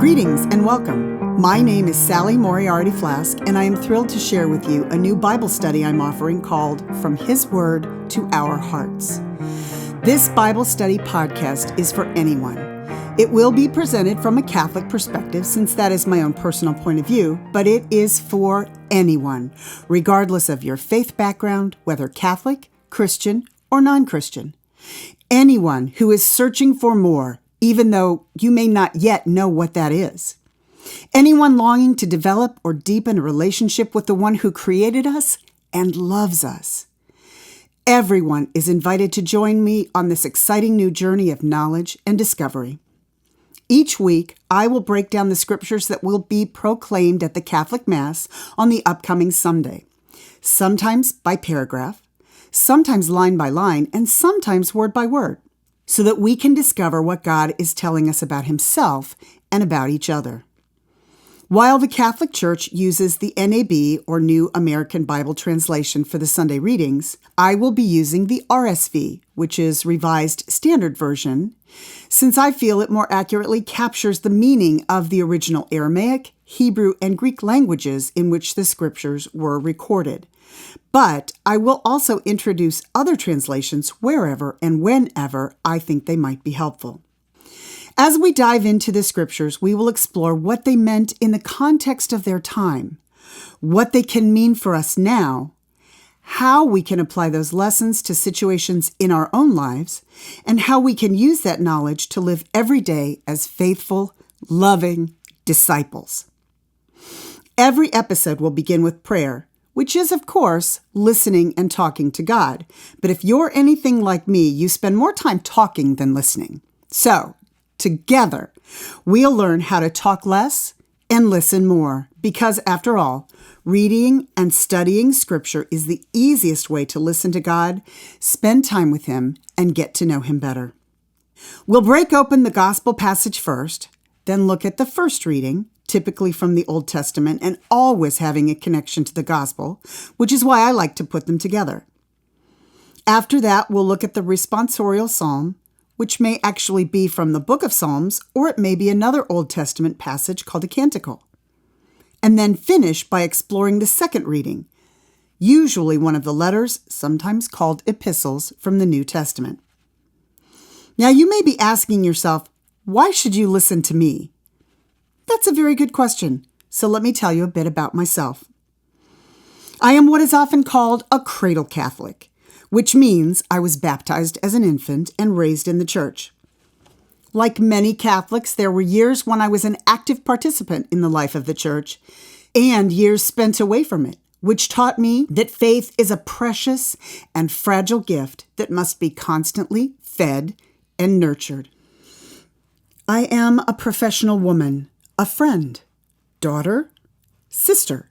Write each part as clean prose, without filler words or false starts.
Greetings and welcome. My name is Sally Moriarty Flask, and I am thrilled to share with you a new Bible study I'm offering called From His Word to Our Hearts. This Bible study podcast is for anyone. It will be presented from a Catholic perspective, since that is my own personal point of view, but it is for anyone, regardless of your faith background, whether Catholic, Christian, or non-Christian. Anyone who is searching for more, even though you may not yet know what that is. Anyone longing to develop or deepen a relationship with the one who created us and loves us. Everyone is invited to join me on this exciting new journey of knowledge and discovery. Each week, I will break down the scriptures that will be proclaimed at the Catholic Mass on the upcoming Sunday, sometimes by paragraph, sometimes line by line, and sometimes word by word, so that we can discover what God is telling us about Himself and about each other. While the Catholic Church uses the NAB, or New American Bible Translation, for the Sunday readings, I will be using the RSV, which is Revised Standard Version, since I feel it more accurately captures the meaning of the original Aramaic, Hebrew, and Greek languages in which the scriptures were recorded. But I will also introduce other translations wherever and whenever I think they might be helpful. As we dive into the scriptures, we will explore what they meant in the context of their time, what they can mean for us now, how we can apply those lessons to situations in our own lives, and how we can use that knowledge to live every day as faithful, loving disciples. Every episode will begin with prayer, which is, of course, listening and talking to God. But if you're anything like me, you spend more time talking than listening. So, together, we'll learn how to talk less and listen more, because after all, reading and studying Scripture is the easiest way to listen to God, spend time with Him, and get to know Him better. We'll break open the Gospel passage first, then look at the first reading, typically from the Old Testament, and always having a connection to the Gospel, which is why I like to put them together. After that, we'll look at the responsorial psalm, which may actually be from the book of Psalms, or it may be another Old Testament passage called a canticle. And then finish by exploring the second reading, usually one of the letters, sometimes called epistles, from the New Testament. Now, you may be asking yourself, why should you listen to me? That's a very good question, so let me tell you a bit about myself. I am what is often called a cradle Catholic, which means I was baptized as an infant and raised in the church. Like many Catholics, there were years when I was an active participant in the life of the church, and years spent away from it, which taught me that faith is a precious and fragile gift that must be constantly fed and nurtured. I am a professional woman, a friend, daughter, sister,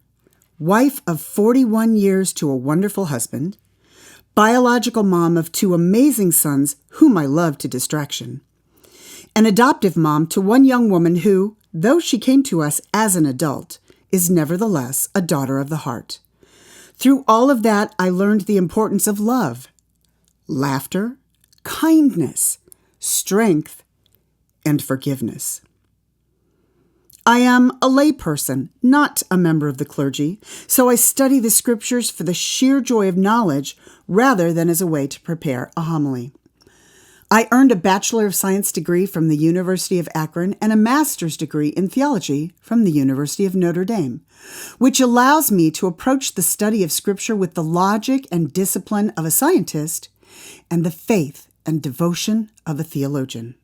wife of 41 years to a wonderful husband, biological mom of 2 amazing sons whom I love to distraction, an adoptive mom to one young woman who, though she came to us as an adult, is nevertheless a daughter of the heart. Through all of that, I learned the importance of love, laughter, kindness, strength, and forgiveness. I am a layperson, not a member of the clergy, so I study the scriptures for the sheer joy of knowledge rather than as a way to prepare a homily. I earned a Bachelor of Science degree from the University of Akron and a master's degree in theology from the University of Notre Dame, which allows me to approach the study of Scripture with the logic and discipline of a scientist and the faith and devotion of a theologian.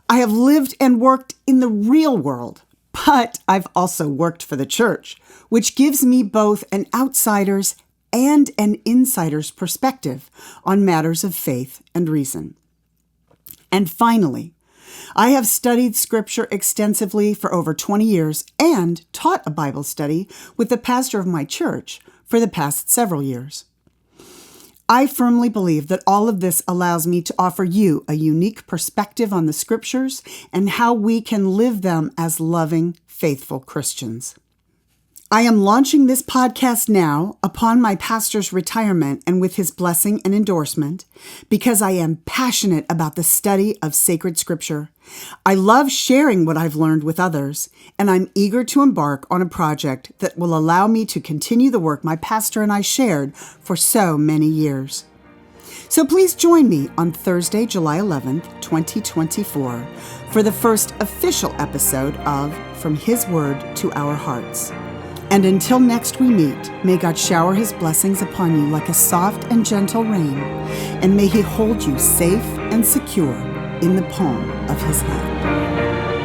I have lived and worked in the real world, but I've also worked for the church, which gives me both an outsider's and an insider's perspective on matters of faith and reason. And finally, I have studied Scripture extensively for over 20 years and taught a Bible study with the pastor of my church for the past several years. I firmly believe that all of this allows me to offer you a unique perspective on the Scriptures and how we can live them as loving, faithful Christians. I am launching this podcast now upon my pastor's retirement and with his blessing and endorsement because I am passionate about the study of sacred scripture. I love sharing what I've learned with others, and I'm eager to embark on a project that will allow me to continue the work my pastor and I shared for so many years. So please join me on Thursday, July 11th, 2024, for the first official episode of From His Word to Our Hearts. And until next we meet, may God shower His blessings upon you like a soft and gentle rain, and may He hold you safe and secure in the palm of His hand.